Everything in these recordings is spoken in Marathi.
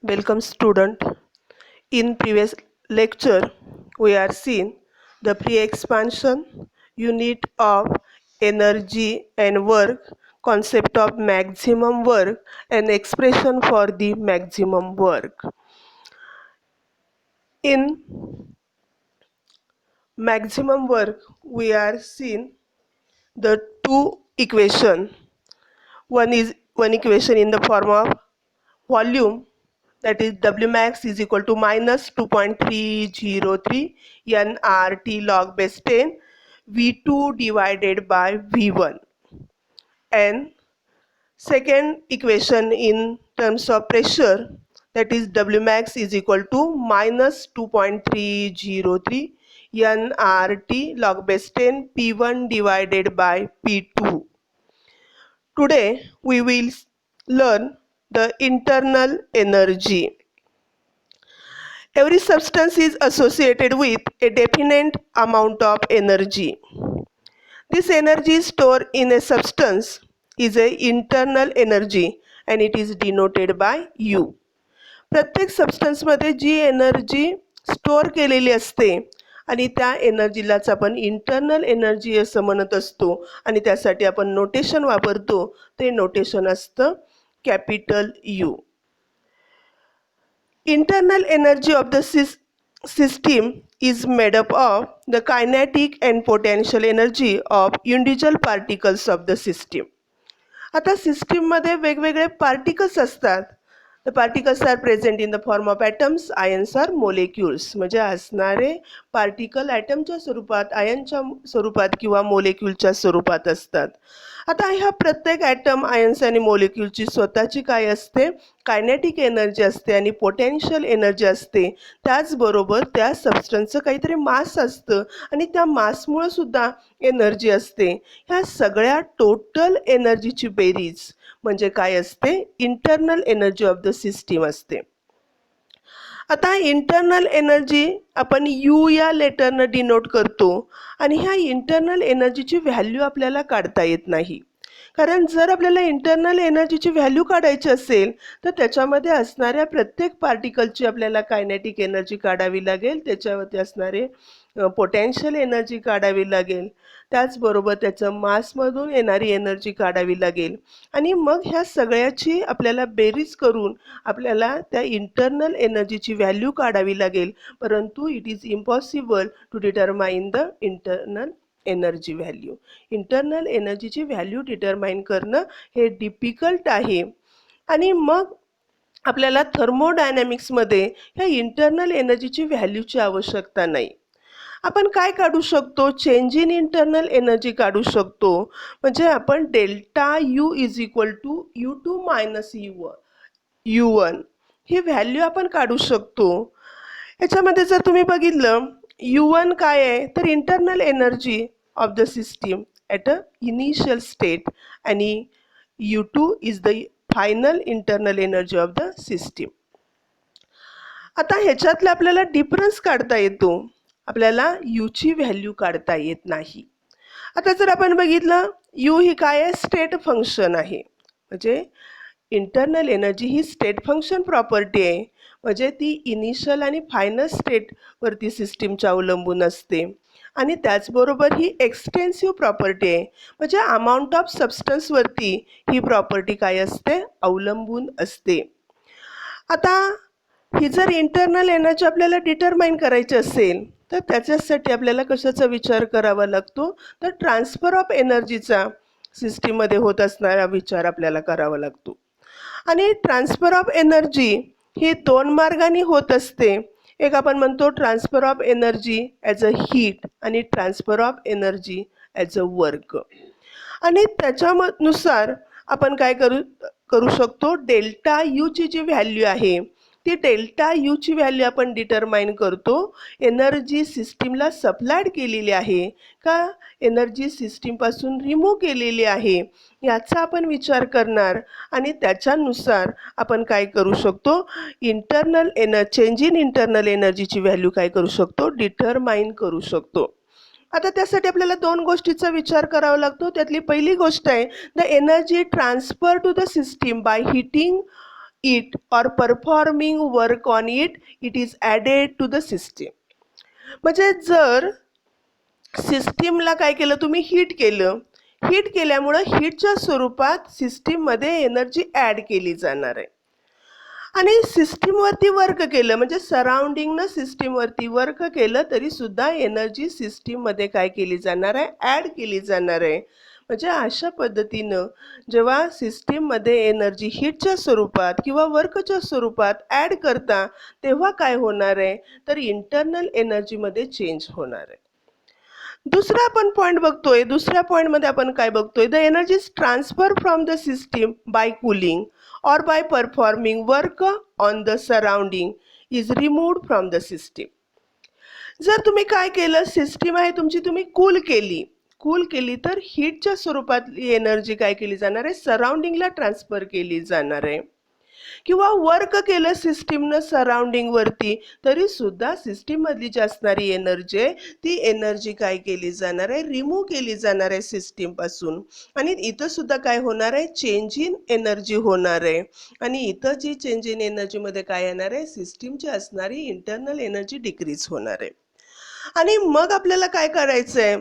Welcome student. In previous lecture, we are seeing the pre-expansion unit of energy and work, concept of maximum work and expression for the maximum work. In maximum work, we are seeing the two equation. One equation in the form of volume, that is W max is equal to minus 2.303 nRT log base 10 V2 divided by V1, and second equation in terms of pressure, that is W max is equal to minus 2.303 nRT log base 10 P1 divided by P2. Today we will learn the internal energy. Every substance is associated with a definite amount of energy. This energy stored in a substance is a internal energy and it is denoted by U. प्रत्येक सबस्टन्समध्ये जी एनर्जी स्टोअर केलेली असते आणि त्या एनर्जीलाच आपण इंटरनल एनर्जी असं म्हणत असतो आणि त्यासाठी आपण नोटेशन वापरतो, ते नोटेशन असतं capital you. Internal energy of the system is made up of the kinetic and potential energy of individual particles of the system. आता सिस्टीममध्ये वेगवेगळे पार्टिकल्स असतात. The particles are present in the form of atoms, ions or molecules. म्हणजे असणारे पार्टिकल ॲटमच्या स्वरूपात, आयनच्या स्वरूपात किंवा मोलेक्युलच्या स्वरूपात असतात. आता ह्या प्रत्येक ॲटम, आयन्स आणि मोलेक्युलची स्वतःची काय असते, कायनेटिक एनर्जी असते आणि पोटेन्शियल एनर्जी असते. त्याचबरोबर त्या सबस्टन्सचं काहीतरी मास असतं आणि त्या मासमुळे सुद्धा एनर्जी असते. ह्या सगळ्या टोटल एनर्जीची बेरीज म्हणजे काय असते, internal energy of the system असते. आता इंटरनल एनर्जी आपण यू या लेटरनं डिनोट करतो आणि ह्या इंटरनल एनर्जीची व्हॅल्यू आपल्याला काढता येत नाही. कारण जर आपल्याला इंटरनल एनर्जीची व्हॅल्यू काढायची असेल तर त्याच्यामध्ये असणाऱ्या प्रत्येक पार्टिकलची आपल्याला कायनेटिक एनर्जी काढावी लागेल, त्याच्यावरती असणारे पोटेन्शियल एनर्जी काढावी लागेल, त्याचबरोबर त्याचं मासमधून येणारी एनर्जी काढावी लागेल आणि मग ह्या सगळ्याची आपल्याला बेरीज करून आपल्याला त्या इंटरनल एनर्जीची व्हॅल्यू काढावी लागेल. परंतु it is impossible to determine the internal energy value. Internal एनर्जीची व्हॅल्यू डिटरमाइन करणं हे डिफिकल्ट आहे. आणि मग आपल्याला थर्मोडायनॅमिक्समध्ये ह्या इंटरनल एनर्जीची व्हॅल्यूची आवश्यकता नाही. आपण काय काढू शकतो, चेंज इन इंटरनल एनर्जी काढू शकतो. म्हणजे आपण delta U is equal to U2 minus U1 ही व्हॅल्यू आपण काढू शकतो. याच्यामध्ये जर तुम्ही बघितलं, U1 काय आहे तर internal energy of the system at a initial state आणि U2 is the final internal energy of the system. आता ह्याच्यातला आपल्याला डिफरन्स काढता येतो, आपल्याला यूची व्हॅल्यू काढता येत नाही. आता जर आपण बघितलं, यू ही काय आहे, स्टेट फंक्शन आहे. म्हणजे इंटरनल एनर्जी ही स्टेट फंक्शन प्रॉपर्टी आहे. म्हणजे ती इनिशियल आणि फायनल स्टेटवरती सिस्टीमच्या अवलंबून असते आणि त्याचबरोबर ही एक्सटेन्सिव्ह प्रॉपर्टी आहे. म्हणजे अमाऊंट ऑफ सबस्टन्सवरती ही प्रॉपर्टी काय असते, अवलंबून असते. आता ही जर इंटरनल एनर्जी आपल्याला डिटरमाइन करायची असेल तर त्याच्यासाठी आपल्याला कशाचा विचार करावा लागतो, तर ट्रान्सफर ऑफ एनर्जीचा सिस्टीममध्ये होत असणारा विचार आपल्याला करावा लागतो. आणि ट्रान्सफर ऑफ एनर्जी ही दोन मार्गाने होत असते. एक आपण म्हणतो transfer of energy as a heat आणि transfer of energy as a work. आणि त्याच्यानुसार आपण काय करू शकतो, डेल्टा यूची जी व्हॅल्यू आहे ती डेल्टा यूची व्हॅल्यू आपण डिटरमाइन करतो. एनर्जी सिस्टीमला सप्लायड केलेली आहे का एनर्जी सिस्टीमपासून रिमूव्ह केलेली आहे याचा आपण विचार करणार आणि त्याच्यानुसार आपण काय करू शकतो, चेंज इन इंटरनल एनर्जीची व्हॅल्यू काय करू शकतो, डिटरमाइन करू शकतो. आता त्यासाठी आपल्याला दोन गोष्टीचा विचार करावा लागतो. त्यातली पहिली गोष्ट आहे the energy transfer to the system by heating it or performing work on it, it is added to the system. म्हणजे जर सिस्टीमला काय केलं तुम्ही, हीट केलं, हीट केल्यामुळं हीटच्या स्वरूपात सिस्टीममध्ये एनर्जी ॲड केली जाणार आहे. आणि सिस्टीमवरती वर्क केलं म्हणजे सराउंडिंगनं सिस्टीमवरती वर्क केलं तरी सुद्धा एनर्जी सिस्टीममध्ये काय केली जाणार आहे, ॲड केली जाणार आहे. म्हणजे अशा पद्धतीनं जेव्हा सिस्टीममध्ये एनर्जी हीटच्या स्वरूपात किंवा वर्कच्या स्वरूपात ॲड करता तेव्हा काय होणार आहे, तर इंटरनल एनर्जीमध्ये चेंज होणार आहे. दुसरा आपण पॉईंट बघतोय, दुसऱ्या पॉईंटमध्ये आपण काय बघतोय, the energy is transfer from the system by cooling or by performing work on the surrounding is removed from the system. जर तुम्ही काय केलं, सिस्टीम आहे तुमची, तुम्ही कूल केली तर हीटच्या स्वरूपातली एनर्जी काय केली जाणार आहे, सराउंडिंगला ट्रान्सफर केली जाणार आहे. किंवा वर्क केलं सिस्टीमनं सराउंडिंगवरती तरी सुद्धा सिस्टीममधली जी असणारी एनर्जी आहे ती एनर्जी काय केली जाणार आहे, रिमूव्ह केली जाणार आहे सिस्टीमपासून. आणि इथं सुद्धा काय होणार आहे, चेंज इन एनर्जी होणार आहे. आणि इथं जी चेंज इन एनर्जीमध्ये काय येणार आहे, सिस्टीमची असणारी इंटरनल एनर्जी डिक्रीज होणार आहे. आणि मग आपल्याला काय करायचं आहे,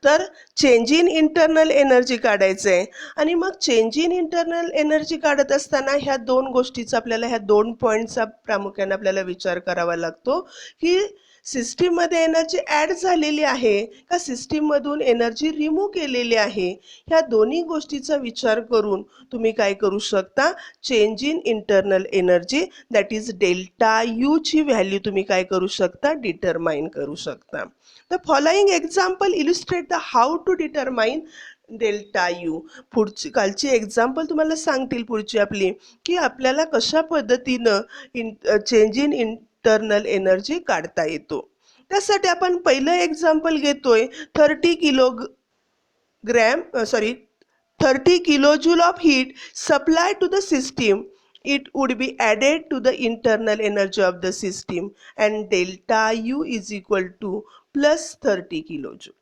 तर चेंज इन इंटरनल एनर्जी काढायचं आहे. आणि मग चेंज इन इंटरनल एनर्जी काढत असताना ह्या दोन गोष्टीचा आपल्याला, ह्या दोन पॉईंटचा प्रामुख्याने आपल्याला विचार करावा लागतो की सिस्टीममध्ये एनर्जी ॲड झालेली आहे का सिस्टीममधून एनर्जी रिमूव्ह केलेली आहे. ह्या दोन्ही गोष्टीचा विचार करून तुम्ही काय करू शकता, change in internal energy that is delta यूची व्हॅल्यू तुम्ही काय करू शकता, डिटरमाइन करू शकता. The following example illustrate the how to determine delta U. कालची एक्झाम्पल तुम्हाला सांगतील पुढची आपली की आपल्याला कशा पद्धतीनं चेंज इन इंटरनल एनर्जी काढता येतो. त्यासाठी आपण पहिलं एक्झाम्पल घेतोय 30 kilojoule of heat supplied to the system. It would be added to the internal energy of the system and delta U is equal to plus 30 kilojoule.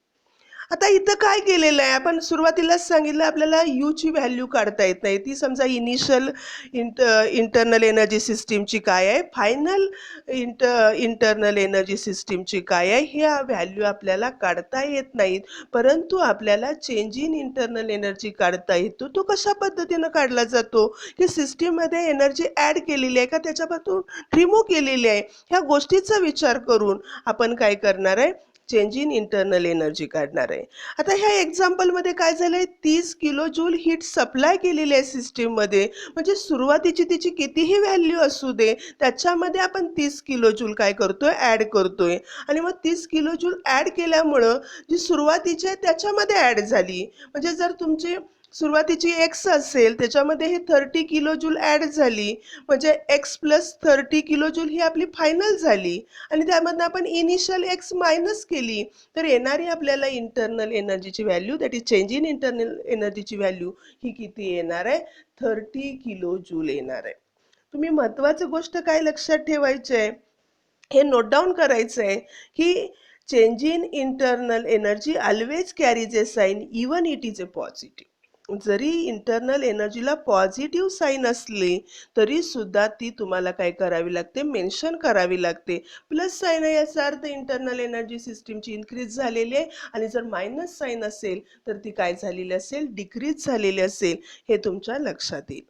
आता इथं काय केलेलं आहे, आपण सुरुवातीलाच सांगितलं आपल्याला यूची व्हॅल्यू काढता येत नाही. ती समजा इनिशियल इंटरनल एनर्जी सिस्टीमची काय आहे, फायनल इंटरनल एनर्जी सिस्टीमची काय आहे, ह्या व्हॅल्यू आपल्याला काढता येत नाहीत. परंतु आपल्याला चेंज इन इंटरनल एनर्जी काढता येतो. तो कशा पद्धतीनं काढला जातो की सिस्टीममध्ये एनर्जी ॲड केलेली आहे का त्याच्यापासून रिमूव्ह केलेली आहे, ह्या गोष्टीचा विचार करून आपण काय करणार आहे, चेंज इन इंटरनल एनर्जी काढणार आहे. आता ह्या एक्झाम्पलमध्ये काय झालंय, 30 किलोजूल हीट सप्लाय केलेली आहे सिस्टीममध्ये. म्हणजे सुरुवातीची तिची कितीही व्हॅल्यू असू दे त्याच्यामध्ये आपण 30 किलोजूल काय करतोय, ॲड करतोय. आणि मग 30 किलोजूल ॲड केल्यामुळं जी सुरुवातीची आहे त्याच्यामध्ये ॲड झाली. म्हणजे जर तुमची सुरुवातीची एक्स असेल त्याच्यामध्ये हे 30 किलोजूल ॲड झाली म्हणजे एक्स प्लस 30 किलोजूल ही आपली फायनल झाली. आणि त्यामधनं आपण इनिशियल एक्स मायनस केली तर येणारी आपल्याला इंटरनल एनर्जीची value that is change in internal एनर्जीची व्हॅल्यू ही किती येणार आहे, 30 किलोजूल येणार आहे. तुम्ही महत्त्वाची गोष्ट काय लक्षात ठेवायची आहे, हे नोट डाऊन करायचं आहे की change in internal energy always carries a sign even it is a positive. जरी इंटरनल एनर्जीला पॉझिटिव्ह साईन असली तरी सुद्धा ती तुम्हाला काय करावी लागते, मेन्शन करावी लागते. प्लस साईन आहे याचा अर्थ इंटरनल एनर्जी सिस्टीमची इन्क्रीज झालेली आहे. आणि जर मायनस साईन असेल तर ती काय झालेली असेल, डिक्रीज झालेली असेल. हे तुमच्या लक्षात येईल.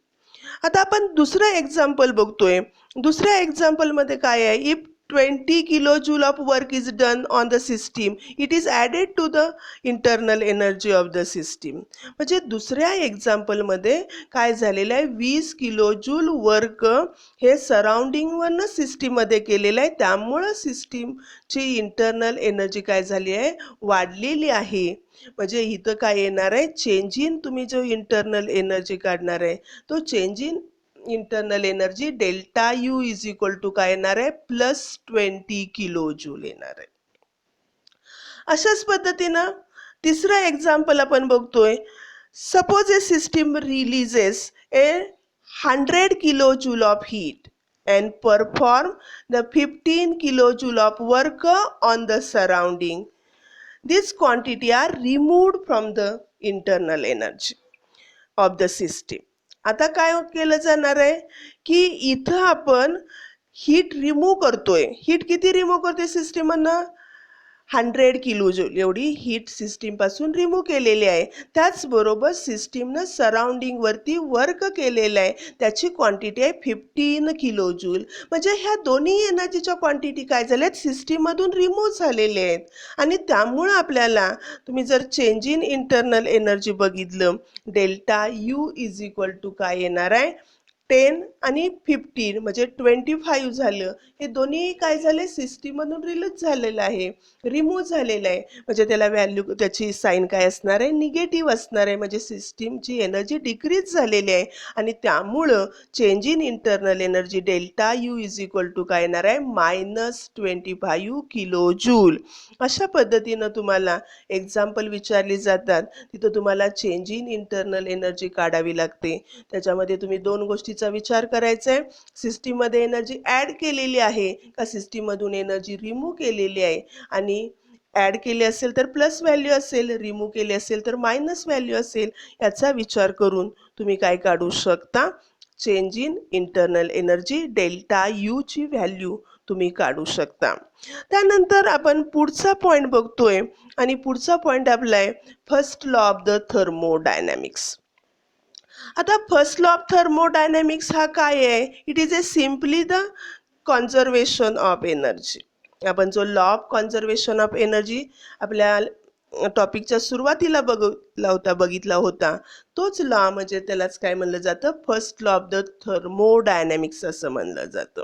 आता आपण दुसरं एक्झाम्पल बघतोय. दुसऱ्या एक्झाम्पलमध्ये काय आहे, if 20 kilojoule of work is done on the system, it is added to the internal energy of the system. म्हणजे दुसऱ्या एक्झाम्पलमध्ये काय झालेलं आहे, 20 किलोजूल वर्क हे सराउंडिंगवरनं सिस्टीममध्ये केलेलं आहे. त्यामुळं सिस्टीमची इंटरनल एनर्जी काय झाली आहे, वाढलेली आहे. म्हणजे इथं काय येणार आहे, चेंज इन, तुम्ही जो इंटरनल एनर्जी काढणार आहे तो change in internal energy delta U is equal to काय येणार आहे, प्लस 20 किलोजूल येणार आहे. अशाच पद्धतीनं तिसरं एक्झाम्पल आपण बघतोय. Suppose a system releases A 100 kilojoule of heat and perform the 15 kilojoule of work on the surrounding. This quantity are removed from the internal energy of the system. आता काय केलं जाणार आहे की इथं आपण हीट रिमूव्ह करतोय. हीट किती रिमूव्ह करतोय सिस्टीममधनं? 100 किलो जूल एवढी हीट सिस्टीमपासून रिमूव्ह केलेली आहे. त्याचबरोबर सिस्टीमनं सराउंडिंगवरती वर्क केलेलं आहे. त्याची क्वांटिटी आहे 15 किलो जूल. म्हणजे ह्या दोन्ही एनर्जीच्या क्वांटिटी काय झाल्यात सिस्टीममधून रिमूव्ह झालेले आहेत. आणि त्यामुळं आपल्याला तुम्ही जर चेंज इन इंटरनल एनर्जी बघितलं, delta U is equal to काय येणार आहे? 10 आणि 15 म्हणजे 25 झालं. हे दोन्ही काय झाले सिस्टीममधून रिलीज झालेलं आहे, रिमूव्ह झालेलं आहे. म्हणजे त्याला व्हॅल्यू त्याची साईन काय असणार आहे? निगेटिव्ह असणार आहे. म्हणजे सिस्टीमची एनर्जी डिक्रीज झालेली आहे आणि त्यामुळं change in internal energy delta U is equal to काय येणार आहे? -25 किलो जूल. अशा पद्धतीनं तुम्हाला एक्झाम्पल विचारली जातात. तिथं तुम्हाला चेंज इन इंटरनल एनर्जी काढावी लागते. त्याच्यामध्ये तुम्ही दोन गोष्टीचा विचार करायचा आहे. सिस्टीममध्ये एनर्जी ॲड केलेली आहे का सिस्टीममधून एनर्जी रिमूव्ह केलेली आहे. आणि ॲड केली असेल तर प्लस व्हॅल्यू असेल, रिमूव्ह केली असेल तर मायनस व्हॅल्यू असेल. याचा विचार करून तुम्ही काय काढू शकता? Change in internal energy delta you ची व्हॅल्यू तुम्ही काढू शकता. त्यानंतर आपण पुढचा पॉईंट बघतोय आणि पुढचा पॉईंट आपला आहे first law of the thermodynamics. आता फर्स्ट लॉ ऑफ थर्मोडायनॅमिक्स हा काय आहे? It is A simply the conservation of energy. आपण जो law of conservation of energy आपल्या टॉपिकच्या सुरुवातीला बघितला होता, तोच लॉ म्हणजे त्यालाच काय म्हणलं जातं? First law of the thermodynamics असं म्हणलं जातं.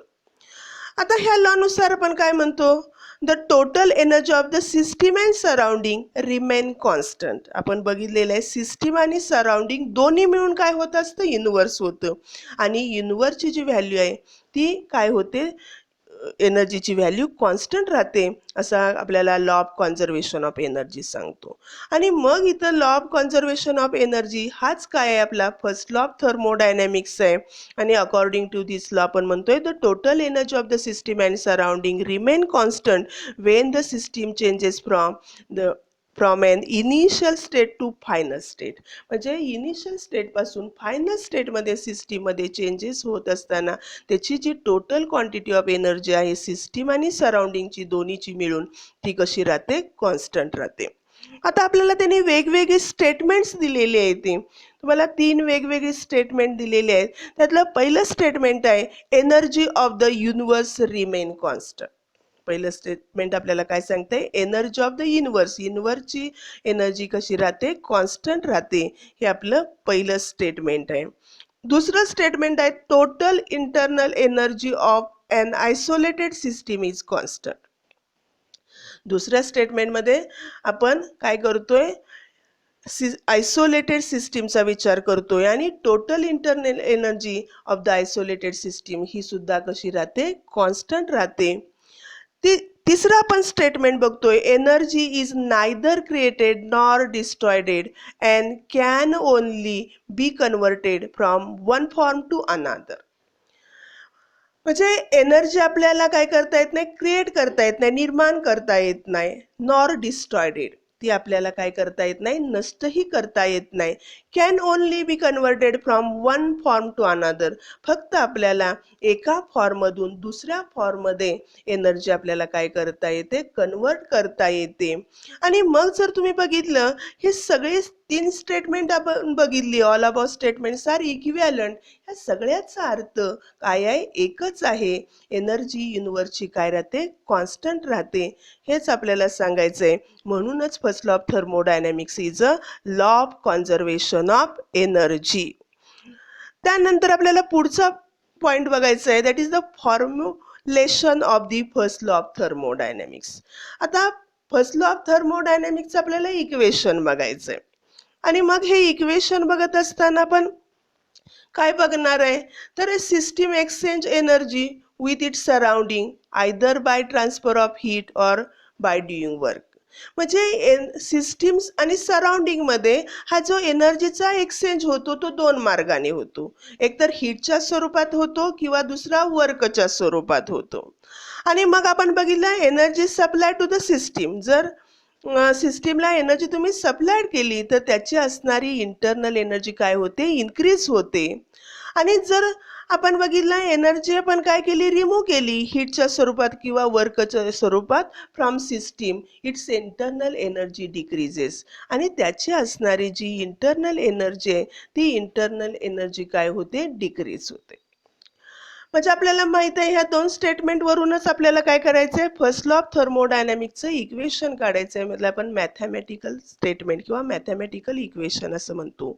आता ह्या लॉनुसार आपण काय म्हणतो? The total energy of the system and surrounding remain constant. आपण बघितलेलं आहे सिस्टीम आणि सराउंडिंग दोन्ही मिळून काय होत असतं? युनिवर्स होतं. आणि युनिवर्सची जी व्हॅल्यू आहे ती काय होते? एनर्जीची व्हॅल्यू कॉन्स्टंट राहते असा आपल्याला law of conservation of energy सांगतो. आणि मग इथं law of conservation of energy हाच काय आहे? आपला फर्स्ट लॉ ऑफ थर्मोडायनॅमिक्स आहे. आणि अकॉर्डिंग टू दिस लॉ आपण म्हणतोय the total energy of the system and surrounding remain constant when the system changes from an initial state to final state. म्हणजे इनिशियल स्टेटपासून फायनल स्टेटमध्ये सिस्टीममध्ये चेंजेस होत असताना त्याची जी टोटल क्वांटिटी ऑफ एनर्जी आहे सिस्टीम आणि सराउंडिंगची दोन्हीची मिळून ती कशी राहते? कॉन्स्टंट राहते. आता आपल्याला त्यांनी वेगवेगळे स्टेटमेंट्स दिलेले आहेत. ते तुम्हाला 3 वेगवेगळे स्टेटमेंट दिलेले आहेत. त्यातलं पहिलं स्टेटमेंट आहे energy of the universe remain constant. पहिलं स्टेटमेंट आपल्याला काय सांगते? एनर्जी ऑफ द युनिवर्स, युनिवर्सची एनर्जी कशी राहते? कॉन्स्टंट राहते. हे आपलं पहिलं स्टेटमेंट आहे. दुसरं स्टेटमेंट आहे total internal energy of an isolated system is constant. दुसऱ्या स्टेटमेंटमध्ये आपण काय करतोय? आयसोलेटेड सिस्टीमचा विचार करतोय आणि total internal energy of the isolated system ही सुद्धा कशी राहते? कॉन्स्टंट राहते. तिसरा आपण स्टेटमेंट बघतोय energy is neither created nor destroyed and can only be converted from one form to another. म्हणजे एनर्जी आपल्याला काय करता येत नाही? क्रिएट करता येत नाही, निर्माण करता येत नाही. नॉर डिस्ट्रॉयडेड ती आपल्याला काय करता येत नाही? नष्टही करता येत नाही. Can only be converted from one form to another. फक्त आपल्याला एका फॉर्ममधून दुसऱ्या फॉर्ममध्ये एनर्जी आपल्याला काय करता येते? कन्वर्ट करता येते. आणि मग जर तुम्ही बघितलं हे सगळे 3 स्टेटमेंट आपण बघितली, all about statements are equivalent. ह्या सगळ्याचा अर्थ काय आहे? एकच आहे. एनर्जी युनिवर्सची काय राहते? कॉन्स्टंट राहते. हेच आपल्याला सांगायचं आहे. म्हणूनच first law of thermodynamics is a law of conservation of energy. त्यानंतर आपल्याला पुढचा पॉइंट बघायचा आहे that is the formulation of the first law of thermodynamics. आता फर्स्ट लॉ ऑफ थर्मोडायनॅमिक्सचं आपल्याला इक्वेशन बघायचं आहे. आणि मग हे इक्वेशन बघत असताना आपण काय बघणार आहे? तर system exchange energy with its surrounding either by transfer of heat or by doing work. म्हणजे सिस्टीम्स आणि सराउंडिंगमध्ये हा जो एनर्जीचा एक्सचेंज होतो तो 2 मार्गाने होतो. एकतर हीटच्या स्वरूपात होतो किंवा दुसरा वर्कच्या स्वरूपात होतो. आणि मग आपण बघितलं energy supply to the system. जर सिस्टीमला एनर्जी तुम्ही सप्लाय केली तर त्याची असणारी इंटरनल एनर्जी काय होते, इन्क्रीज होते. आणि जर आपण बघितलं एनर्जी आपण काय केली, रिमूव्ह केली हीटच्या स्वरूपात किंवा वर्कच्या स्वरूपात from system, it's internal energy decreases. आणि त्याची असणारी जी इंटरनल एनर्जी आहे ती इंटरनल एनर्जी काय होते, डिक्रीज होते. म्हणजे आपल्याला माहित आहे ह्या दोन स्टेटमेंटवरूनच आपल्याला काय करायचं आहे, फर्स्ट लॉ ऑफ थर्मोडायनॅमिक्सचं इक्वेशन काढायचं आहे. म्हणजे आपण मॅथमॅटिकल स्टेटमेंट किंवा मॅथमॅटिकल इक्वेशन असं म्हणतो.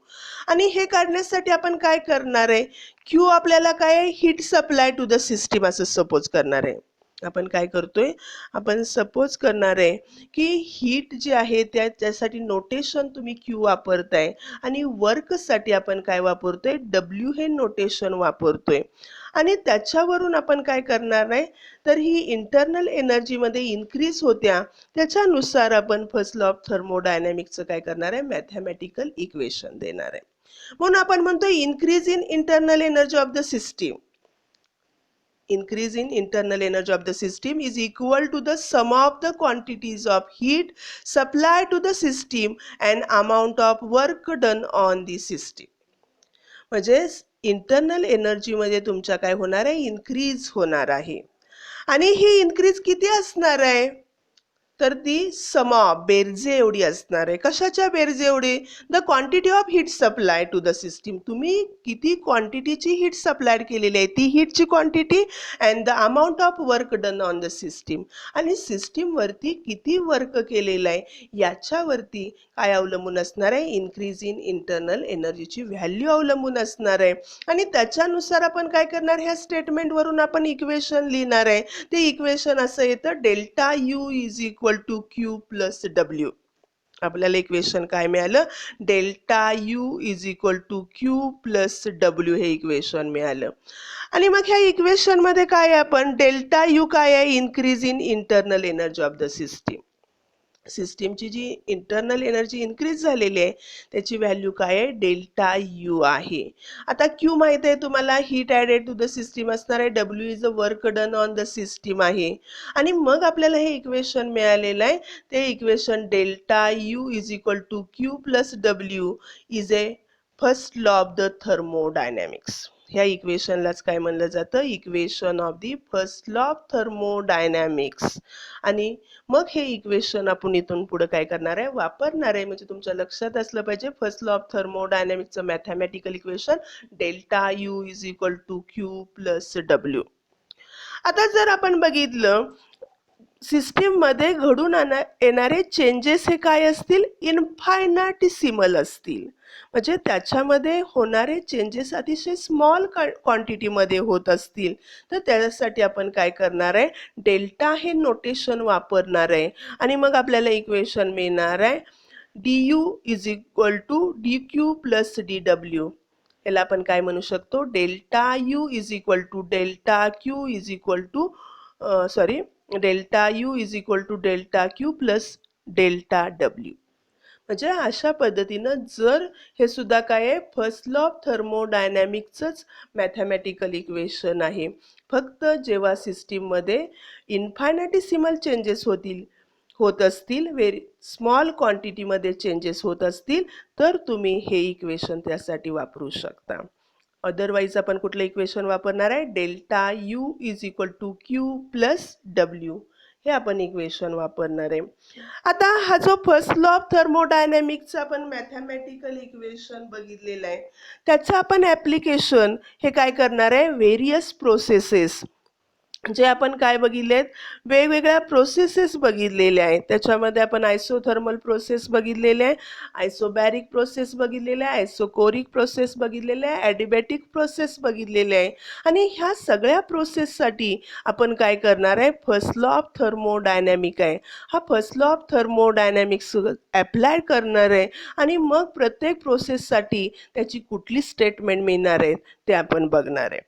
आणि हे काढण्यासाठी आपण काय करणार आहे, क्यू आपल्याला काय आहे, heat supply to the system असं सपोज करणार आहे. आपण काय करतोय, आपण सपोज करणार आहे की हीट जी आहे त्यासाठी नोटेशन तुम्ही क्यू वापरताय आणि वर्कसाठी आपण काय वापरतोय, डब्ल्यू हे नोटेशन वापरतोय. आणि त्याच्यावरून आपण काय करणार आहे, तर ही इंटरनल एनर्जीमध्ये इन्क्रीज होत्या त्याच्यानुसार आपण फर्स्ट लॉ ऑफ थर्मोडायनॅमिक्सचं काय करणार आहे, मॅथमॅटिकल इक्वेशन देणार आहे. म्हणून आपण म्हणतो increase in internal energy of the system. Increase in internal energy of the system is equal to the sum of the quantities of heat supplied to the system and amount of work done on the system. म्हणजे इंटरनल एनर्जी मध्ये तुमच्या काय होणार आहे, इन्क्रीज होणार आहे. आणि ही इन्क्रीज किती असणार आहे, तर ती सम ऑफ बेरजे एवढी असणार आहे. कशाच्या बेरजे एवढी, the quantity of heat supply to the system. तुम्ही किती क्वांटिटीची हीट सप्लाय केलेली आहे ती हीटची quantity and the amount of work done on the system. आणि सिस्टीमवरती किती वर्क केलेलं आहे याच्यावरती काय अवलंबून असणार आहे, इन्क्रीज इन इंटरनल एनर्जीची व्हॅल्यू अवलंबून असणार आहे. आणि त्याच्यानुसार आपण काय करणार, ह्या स्टेटमेंटवरून आपण इक्वेशन लिहिणार आहे. ते इक्वेशन असं येतं, delta U is equal to Q plus W. आपल्याला इक्वेशन काय मिळालं, delta U is equal to Q plus W हे इक्वेशन मिळालं. आणि मग ह्या इक्वेशन मध्ये काय आहे, आपण डेल्टा यू काय आहे, increase in internal energy of the system. सिस्टीमची जी इंटरनल एनर्जी इन्क्रीज झालेली आहे त्याची व्हॅल्यू काय आहे, डेल्टा यू आहे. आता क्यू माहिती आहे तुम्हाला, heat added to the system असणार आहे, W is a work done on the system आहे. आणि मग आपल्याला हे इक्वेशन मिळालेलं आहे, ते equation delta U is equal to Q plus W is a first law of the thermodynamics. ह्या इक्वेशनलाच काय म्हणलं जातं, equation of the first law of thermodynamics. आणि मग हे इक्वेशन आपण इथून पुढे काय करणार आहे, वापरणार आहे. म्हणजे तुमच्या लक्षात असलं पाहिजे फर्स्ट लॉ ऑफ थर्मोडायनॅमिक्सचं mathematical equation delta U is equal to Q plus W. आता जर आपण बघितलं सिस्टीम मध्ये घडून येणारे चेंजेस हे काय असतील, इनफायनाटिसिमल असतील. म्हणजे त्याच्यामध्ये होणारे चेंजेस अतिशय स्मॉल क्वांटिटीमध्ये होत असतील. तर त्यासाठी आपण काय करणार आहे, डेल्टा हे नोटेशन वापरणार आहे. आणि मग आपल्याला इक्वेशन मिळणार आहे, D U is equal to D Q plus D W. याला आपण काय म्हणू शकतो, delta U is equal to delta Q is equal to delta U is equal to delta Q plus delta W. म्हणजे अशा पद्धतीनं जर हे सुद्धा काय आहे, फर्स्ट लॉ ऑफ थर्मोडायनॅमिक्सच मॅथमॅटिकल इक्वेशन आहे. फक्त जेव्हा सिस्टीममध्ये इन्फायनाटिसिमल चेंजेस होत असतील, व्हेरी स्मॉल क्वांटिटीमध्ये चेंजेस होत असतील तर तुम्ही हे इक्वेशन त्यासाठी वापरू शकता. अदरवाईज आपण कुठलं इक्वेशन वापरणार आहे, delta U is equal to Q plus W हे आपण इक्वेशन वापरणार आहे. आता हा जो फर्स्ट लॉ ऑफ थर्मोडायनॅमिक्सचा आपण मॅथमॅटिकल इक्वेशन बघितलेला आहे त्याचं आपण ॲप्लिकेशन हे काय करणार आहे, व्हेरियस प्रोसेसेस जे आपण काय बघितलेत, वेगवेगळ्या प्रोसेसेस बघितलेल्या आहेत. त्याच्यामध्ये आपण आयसोथर्मल प्रोसेस बघितलेले आहे, आयसोबॅरिक प्रोसेस बघितलेले आहे, आयसोकोरिक प्रोसेस बघितलेले आहे, ॲडिबॅटिक प्रोसेस बघितलेले आहे. आणि ह्या सगळ्या प्रोसेससाठी आपण काय करणार आहे, फर्स्ट लॉ ऑफ थर्मोडायनॅमिक आहे, हा first law of thermodynamics apply करणार आहे. आणि मग प्रत्येक प्रोसेससाठी त्याची कुठली स्टेटमेंट मिळणार आहे ते आपण बघणार आहे.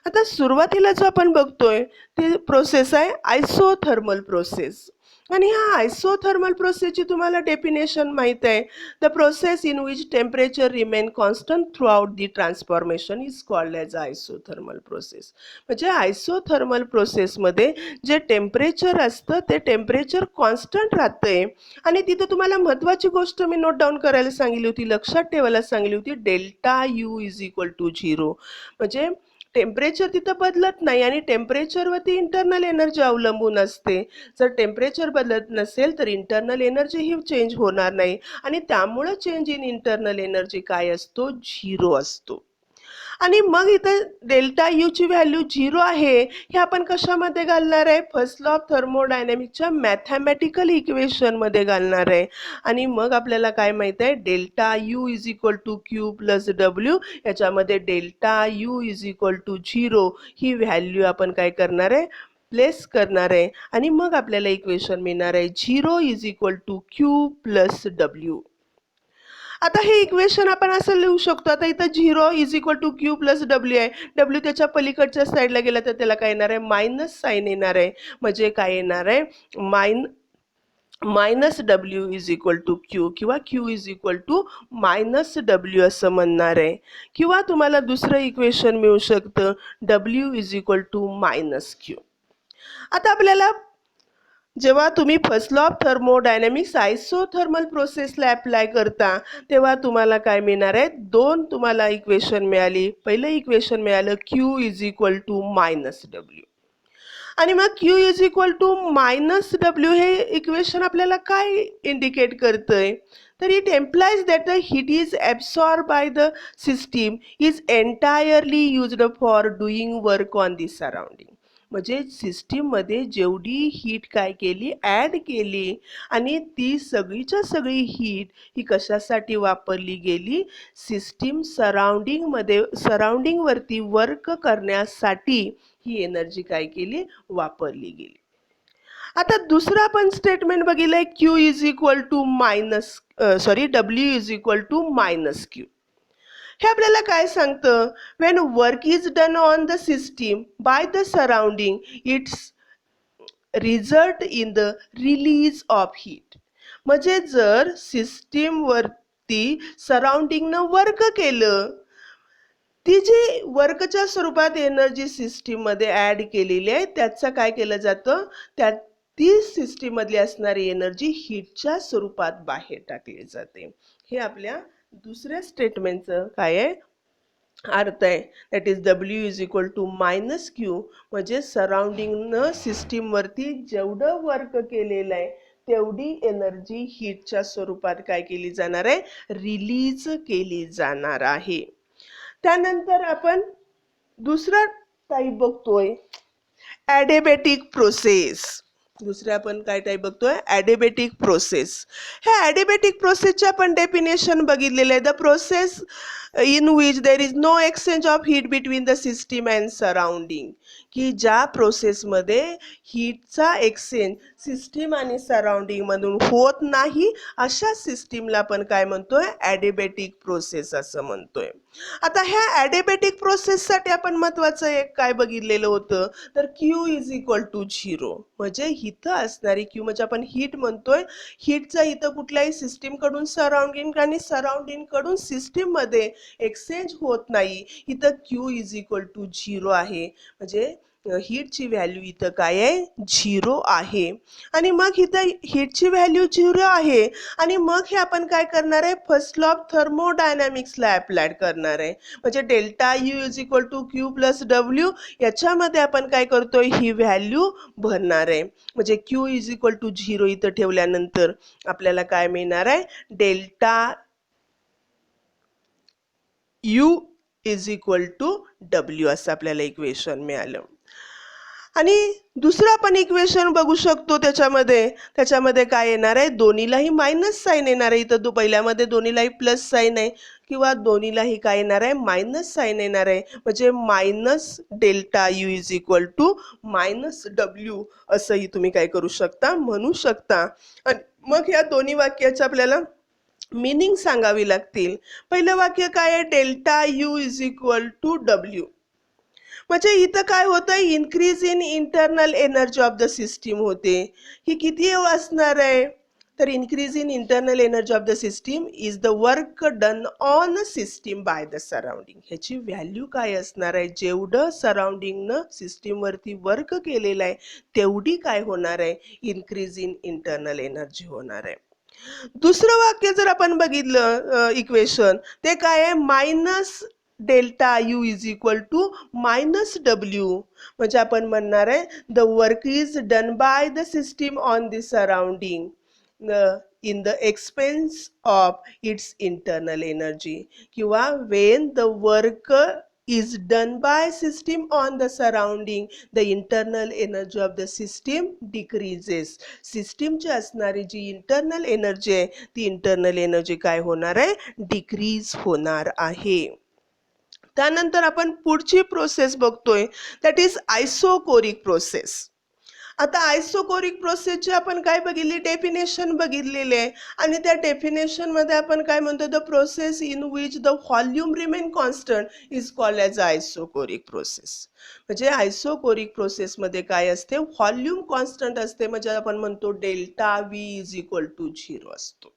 आता सुरुवातीला जो आपण बघतोय ती प्रोसेस आहे आयसोथर्मल प्रोसेस. आणि ह्या आयसोथर्मल प्रोसेसची तुम्हाला डेफिनेशन माहित आहे. The process in which temperature remain constant throughout the transformation is called as isothermal process. म्हणजे आयसोथर्मल प्रोसेसमध्ये जे टेम्परेचर असतं ते टेम्परेचर कॉन्स्टंट राहतंय. आणि तिथं तुम्हाला महत्त्वाची गोष्ट मी नोट डाऊन करायला सांगितली होती, लक्षात ठेवायला सांगितली होती, delta U is equal to 0. म्हणजे टेम्परेचर तिथं बदलत नाही आणि टेम्परेचरवरती इंटरनल एनर्जी अवलंबून असते. जर टेम्परेचर बदलत नसेल तर इंटरनल एनर्जी ही चेंज होणार नाही आणि त्यामुळं चेंज इन इंटरनल एनर्जी काय असतो, 0 असतो. आणि मग इथं डेल्टा यू ची व्हॅल्यू 0 आहे, हे आपण कशामध्ये घालणार आहे, फर्स्ट लॉ ऑफ थर्मोडायनॅमिक्सच्या मॅथमॅटिकल इक्वेशनमध्ये घालणार आहे. आणि मग आपल्याला काय माहित आहे, delta U is equal to Q plus W, याच्यामध्ये delta U is equal to 0 ही व्हॅल्यू आपण काय करणार आहे, प्लेस करणार आहे. आणि मग आपल्याला इक्वेशन मिळणार आहे 0 is equal to Q plus W. आता हे इक्वेशन आपण असं लिहू शकतो. आता इथं 0 is equal to Q plus W आहे. डब्ल्यू त्याच्या पलीकडच्या साईडला गेला तर त्याला काय येणार आहे, मायनस साईन येणार आहे. म्हणजे काय येणार आहे, minus W is equal to Q किंवा Q is equal to minus W असं म्हणणार आहे. किंवा तुम्हाला दुसरं इक्वेशन मिळू शकतं, W is equal to minus Q. आता आपल्याला जेव्हा तुम्ही first law of thermodynamics isothermal प्रोसेसला अप्लाय करता तेव्हा तुम्हाला काय मिळणार आहे, दोन तुम्हाला इक्वेशन मिळाली. पहिलं इक्वेशन मिळालं Q is equal to minus W. आणि मग Q is equal to minus W हे इक्वेशन आपल्याला काय इंडिकेट करतंय, तर it implies that the heat is absorb by the system is entirely used for doing work on the surrounding. म्हणजे सिस्टीममध्ये जेवढी हीट काय केली, ॲड केली आणि ती सगळीच्या सगळी हीट ही कशासाठी वापरली गेली, सिस्टीम सराउंडिंगवरती वर्क करण्यासाठी ही एनर्जी काय केली, वापरली गेली. आता दुसरं आपण स्टेटमेंट बघितलंय, Q is equal to W is equal to minus Q. हे आपल्याला काय सांगतं, when work is done on the system by the surrounding its result in the release of heat. म्हणजे जर सिस्टीमवरती सराउंडिंगनं वर्क केलं, ती जी वर्कच्या स्वरूपात एनर्जी सिस्टीममध्ये ॲड केलेली आहे त्याचं काय केलं जातं, ती सिस्टीममधली असणारी एनर्जी हीटच्या स्वरूपात बाहेर टाकली जाते. हे आपल्या दुसऱ्या स्टेटमेंटचं काय आहे, अर्थ आहे. That is W is equal to minus Q. म्हणजे सराउंडिंगनं सिस्टीमवरती जेवढं वर्क केलेलं आहे तेवढी एनर्जी हीटच्या स्वरूपात काय केली जाणार आहे, रिलीज केली जाणार आहे. त्यानंतर आपण दुसरा टाईप बघतोय, ॲडिबॅटिक प्रोसेस. दुसरे आपण काय टाईप बघतोय, ॲडिबॅटिक प्रोसेस. ह्या ॲडिबॅटिक प्रोसेसचे आपण डेफिनेशन बघितलेलं आहे, the process in which there is no exchange of heat between the system and surrounding. की ज्या प्रोसेसमध्ये हीटचा एक्सचेंज सिस्टीम आणि सराउंडिंगमधून होत नाही अशा सिस्टीमला आपण काय म्हणतोय, ॲडिबॅटिक प्रोसेस असं म्हणतोय. आता ह्या ॲडिबॅटिक प्रोसेससाठी आपण महत्त्वाचं एक काय बघितलेलं होतं, तर क्यू इज इक्वल टू 0. म्हणजे इथं असणारी क्यू म्हणजे आपण हीट म्हणतोय, हीटचा इथं कुठल्याही सिस्टीमकडून सराउंडिंग आणि सराउंडिंगकडून सिस्टीममध्ये एक्सचेंज होत नाही. इथं क्यू इज इक्वल टू 0 आहे. म्हणजे हीटची व्हॅल्यू इथं काय आहे, 0 आहे. आणि मग इथं हीटची व्हॅल्यू 0 आहे आणि मग हे आपण काय करणार आहे, फर्स्ट लॉ ऑफ थर्मोडायनॅमिक्सला अप्लाय करणार आहे. म्हणजे delta U is equal to Q plus W याच्यामध्ये आपण काय करतोय, ही व्हॅल्यू भरणार आहे. म्हणजे क्यू इज इक्वल टू 0 इथं ठेवल्यानंतर आपल्याला काय मिळणार आहे, delta U is equal to W असं आपल्याला इक्वेशन मिळालं. आणि दुसरं आपण इक्वेशन बघू शकतो, त्याच्यामध्ये काय येणार आहे, दोन्हीलाही मायनस साईन येणार आहे. इथं पहिल्यामध्ये दोन्हीलाही प्लस साईन आहे किंवा दोन्हीलाही काय येणार आहे, मायनस साईन येणार आहे. म्हणजे minus delta U is equal to minus W असंही तुम्ही काय करू शकता, म्हणू शकता. आणि मग या दोन्ही वाक्याचं आपल्याला मीनिंग सांगावी लागतील. पहिलं वाक्य काय आहे, delta U is equal to W. म्हणजे इथं काय होतं, increase in internal energy of the system होते. ही किती असणार आहे, तर increase in internal energy of the system is the work done on system by the surrounding. ह्याची व्हॅल्यू काय असणार आहे, जेवढं सराउंडिंगनं सिस्टीमवरती वर्क केलेलं आहे तेवढी काय होणार आहे, इन्क्रीज इन इंटरनल एनर्जी होणार आहे. दुसरं वाक्य जर आपण बघितलं इक्वेशन, ते काय आहे, minus delta U is equal to minus W. म्हणजे आपण म्हणणार आहे the work is done by the system on the surrounding in the expense of its internal energy, किंवा when the work is done by system on the surrounding, the internal energy of the system decreases. सिस्टीमची असणारी जी इंटरनल एनर्जी आहे ती इंटरनल एनर्जी काय होणार आहे, डिक्रीज होणार आहे. त्यानंतर आपण पुढची प्रोसेस बघतोय, दॅट इज आयसोकोरिक प्रोसेस. आता आयसोकोरिक प्रोसेसची आपण काय बघितली, डेफिनेशन बघितलेली आहे. आणि त्या डेफिनेशनमध्ये आपण काय म्हणतो, the process in which the volume remain constant is called as isochoric process. म्हणजे आयसोकोरिक प्रोसेसमध्ये काय असते, व्हॉल्यूम कॉन्स्टंट असते. म्हणजे आपण म्हणतो delta V is equal to 0 असतो.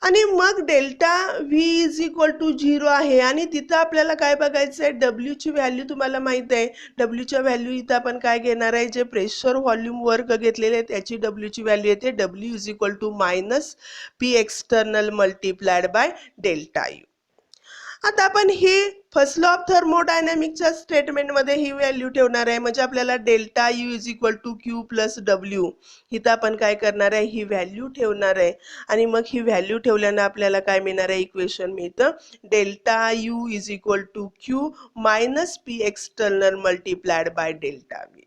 आणि मग delta V is equal to 0 आहे आणि तिथं आपल्याला काय बघायचं आहे, डब्ल्यूची व्हॅल्यू तुम्हाला माहित आहे. डब्ल्यूच्या व्हॅल्यू इथं आपण काय घेणार आहे, जे प्रेशर व्हॉल्यूम वर्क घेतलेले आहे त्याची डब्ल्यूची व्हॅल्यू येते W is equal to minus P external multiplied by delta U. आता आपण ही फर्स्ट लॉ ऑफ थर्मोडायनॅमिकच्या स्टेटमेंटमध्ये ही व्हॅल्यू ठेवणार आहे. म्हणजे आपल्याला delta U is equal to Q plus W, इथं आपण काय करणार आहे, ही व्हॅल्यू ठेवणार आहे. आणि मग ही व्हॅल्यू ठेवल्यानं आपल्याला काय मिळणार आहे, इक्वेशन मिळतं delta U is equal to Q minus P external multiplied by delta V.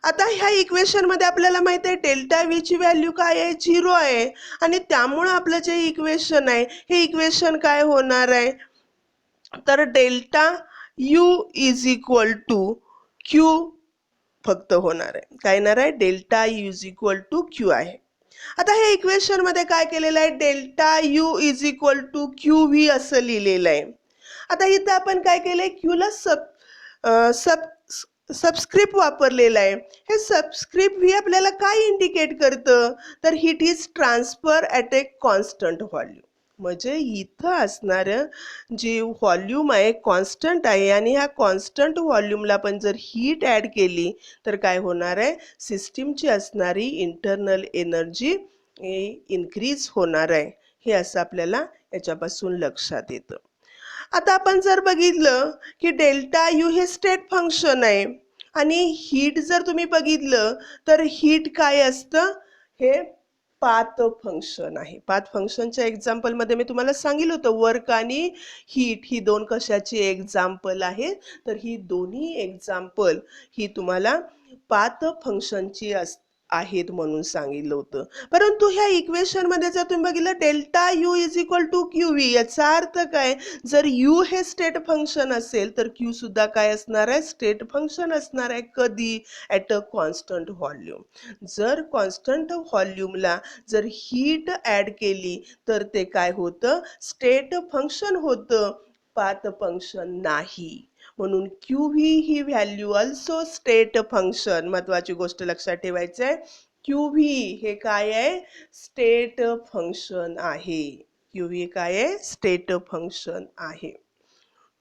आता ह्या इक्वेशन मध्ये आपल्याला माहित आहे डेल्टा व्ही ची व्हॅल्यू काय आहे, 0 आहे. आणि त्यामुळे आपलं जे इक्वेशन आहे हे इक्वेशन काय होणार आहे, तर delta U is equal to Q फक्त होणार आहे. काय येणार आहे, delta U is equal to Q आहे. आता हे इक्वेशन मध्ये काय केलेलं आहे, delta U is equal to Q V असं लिहिलेलं आहे. आता इथं आपण काय केलंय, क्यूला सबस्क्रिप्ट वापरलेला आहे. हे सबस्क्रिप्ट व्ही आपल्याला काय इंडिकेट करतं, तर hit is transfer at a constant volume. म्हणजे इथं असणारं जे व्हॉल्यूम आहे कॉन्स्टंट आहे आणि ह्या कॉन्स्टंट व्हॉल्यूमला पण जर हीट ॲड केली तर काय होणार आहे, सिस्टीमची असणारी इंटरनल एनर्जी इन्क्रीज होणार आहे. हे असं आपल्याला याच्यापासून लक्षात येतं. आता आपण जर बघितलं की डेल्टा यू हे स्टेट फंक्शन आहे आणि हीट जर तुम्ही बघितलं तर हीट काय असतं, हे पाथ फंक्शन आहे. पाथ फंक्शनच्या एक्झाम्पलमध्ये मी तुम्हाला सांगितलं होतं वर्क आणि हीट ही दोन कशाची एक्झाम्पल आहे, तर ही दोन्ही एक्झाम्पल ही तुम्हाला पाथ फंक्शनची आहेत म्हणून सांगितलं होतं. परंतु ह्या इक्वेशन मध्ये जर तुम्ही बघितलं delta U is equal to Q V, याचा अर्थ काय, जर यू हे स्टेट फंक्शन असेल तर क्यू सुद्धा काय असणार आहे, स्टेट फंक्शन असणार आहे. कधी, ॲट अ कॉन्स्टंट व्हॉल्यूम. जर कॉन्स्टंट व्हॉल्यूमला जर हीट ॲड केली तर ते काय होतं, स्टेट फंक्शन होतं, पाथ फंक्शन नाही. म्हणून क्यू व्ही ही व्हॅल्यू अल्सो स्टेट फंक्शन. महत्वाची गोष्ट लक्षात ठेवायची आहे, क्यू व्ही हे काय आहे, स्टेट फंक्शन आहे. क्यू व्ही काय आहे, स्टेट फंक्शन आहे.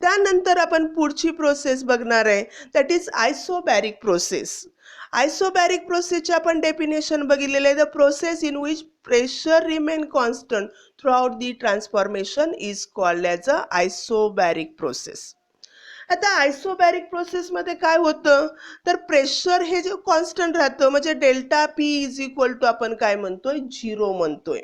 त्यानंतर आपण पुढची प्रोसेस बघणार आहे, that is isobaric process. Isobaric प्रोसेसचे आपण डेफिनेशन बघितलेलं आहे, the process in which pressure remain constant throughout the transformation is called as a isobaric process. आता आयसोबॅरिक प्रोसेसमध्ये काय होतं, तर प्रेशर हे जे कॉन्स्टंट राहतं, म्हणजे delta P is equal to आपण काय म्हणतोय, 0 म्हणतोय.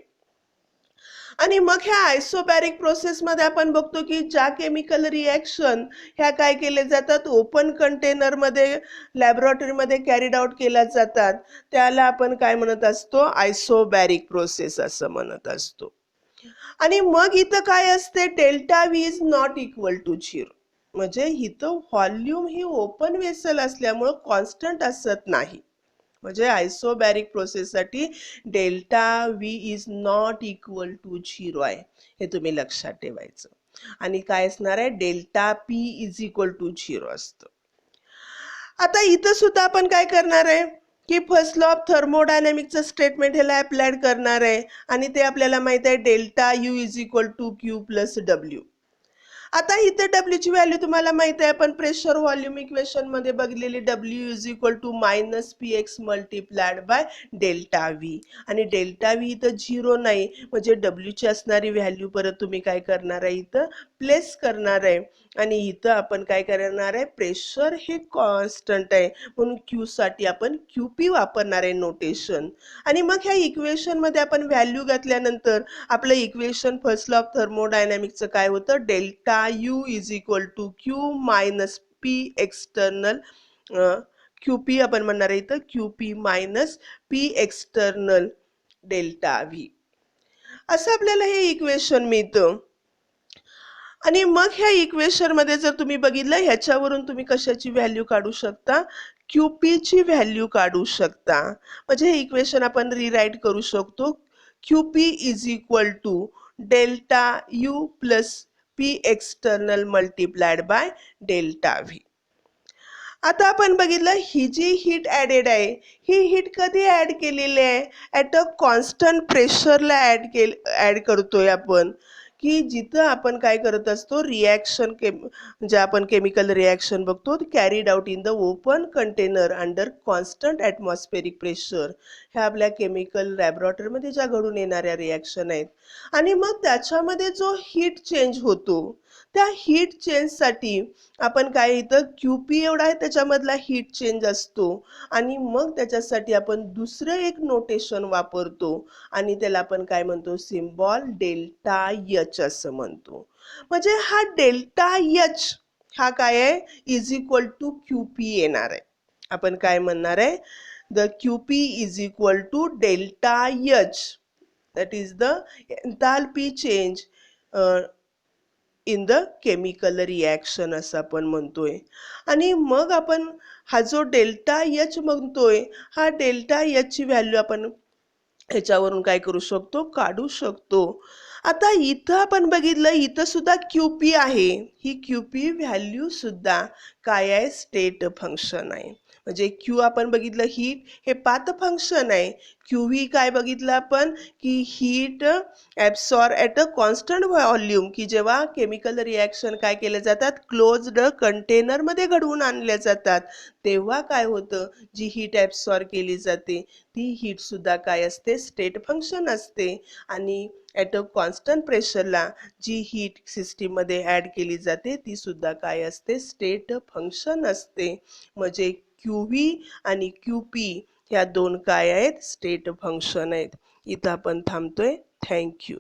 आणि मग ह्या आयसोबॅरिक प्रोसेसमध्ये आपण बघतो की ज्या केमिकल रिॲक्शन ह्या काय केले जातात, ओपन कंटेनरमध्ये लॅबोरेटरीमध्ये कॅरीड आउट केल्या जातात, त्याला आपण काय म्हणत असतो, आयसोबॅरिक प्रोसेस असं म्हणत असतो. आणि मग इथं काय असते, delta V is not equal to 0. म्हणजे इथं व्हॉल्यूम ही ओपन वेसल असल्यामुळं कॉन्स्टंट असत नाही. म्हणजे आयसोबॅरिक प्रोसेससाठी delta V is not equal to 0 आहे, हे तुम्ही लक्षात ठेवायचं. आणि काय असणार आहे delta P is equal to 0 असतं. आता इथं सुद्धा आपण काय करणार आहे की फर्स्ट लॉ ऑफ थर्मोडायनॅमिकचं स्टेटमेंट ह्याला अप्लाइड करणार आहे आणि ते आपल्याला माहित आहे delta U is equal to Q plus W. आता इथे डब्ल्यू ची व्हॅल्यू तुम्हाला माहित आहे आपण प्रेशर व्हॉल्यूम इक्वेशन मध्ये बघलेली W is equal to minus P X multiplied by delta V आणि डेल्टा व्ही इथं 0 नाही म्हणजे डब्ल्यू ची असणारी व्हॅल्यू परत तुम्ही काय करणार आहे इथं प्लेस करणार आहे आणि इथं आपण काय करणार आहे प्रेशर हे कॉन्स्टंट आहे म्हणून क्यू साठी आपण क्यूपी वापरणार आहे नोटेशन आणि मग ह्या इक्वेशन मध्ये आपण व्हॅल्यू घातल्यानंतर आपलं इक्वेशन फर्स्ट लॉ ऑफ थर्मोडायनॅमिकचं काय होतं delta U is equal to Q minus P external Q P आपण म्हणणार आहे इथं Q P minus P external delta V असं आपल्याला हे इक्वेशन मिळतं. आणि मग ह्या इक्वेशन मध्ये जर तुम्ही बघितलं ह्याच्यावरून तुम्ही कशाची व्हॅल्यू काढू शकता क्यूपी ची व्हॅल्यू काढू शकता म्हणजे हे इक्वेशन आपण रिराईट करू शकतो Q P is equal to delta U plus P external multiplied by delta V. आता आपण बघितलं ही जी हीट ॲडेड आहे ही हीट कधी ॲड केलेली आहे ॲट अ कॉन्स्टंट प्रेशरला ॲड करतोय आपण की जिथं आपण काय करत असतो रिॲक्शन म्हणजे आपण केमिकल रिॲक्शन बघतो carried out in the open container under constant atmospheric pressure ह्या आपल्या केमिकल लॅबोरेटरीमध्ये ज्या घडून येणाऱ्या रिॲक्शन आहेत आणि मग त्याच्यामध्ये जो हीट चेंज होतो त्या हीट चेंजसाठी आपण काय इथं क्यूपी एवढा आहे त्याच्यामधला हीट चेंज असतो आणि मग त्याच्यासाठी आपण दुसरं एक नोटेशन वापरतो आणि त्याला आपण काय म्हणतो सिम्बॉल डेल्टा एच असं म्हणतो म्हणजे हा डेल्टा एच हा काय आहे इज इक्वल टू क्यूपी येणार आहे. आपण काय म्हणणार आहे the Q P is equal to delta H that is the enthalpy change in the chemical reaction असं आपण म्हणतोय आणि मग आपण हा जो डेल्टा एच म्हणतोय हा डेल्टा एच ची व्हॅल्यू आपण ह्याच्यावरून काय करू शकतो काढू शकतो. आता इथं आपण बघितलं इथं सुद्धा क्यूपी आहे ही क्यूपी व्हॅल्यू सुद्धा काय आहे स्टेट फंक्शन आहे म्हणजे क्यू आपण बघितलं हीट हे पाथ फंक्शन आहे क्यू व्ही काय बघितलं आपण की heat absorb at a constant volume की जेव्हा केमिकल रिॲक्शन काय केले जातात क्लोज्ड कंटेनरमध्ये घडवून आणल्या जातात तेव्हा काय होतं जी हीट ॲब्सॉर्ब केली जाते ती हीट सुद्धा काय असते स्टेट फंक्शन असते आणि ॲट अ कॉन्स्टंट प्रेशरला जी हीट सिस्टीममध्ये ॲड केली जाते ती सुद्धा काय असते स्टेट फंक्शन असते म्हणजे क्यू व्ही आणि क्यू पी ह्या दोन काय आहेत स्टेट फंक्शन आहेत. इथं आपण थांबतोय. थँक्यू.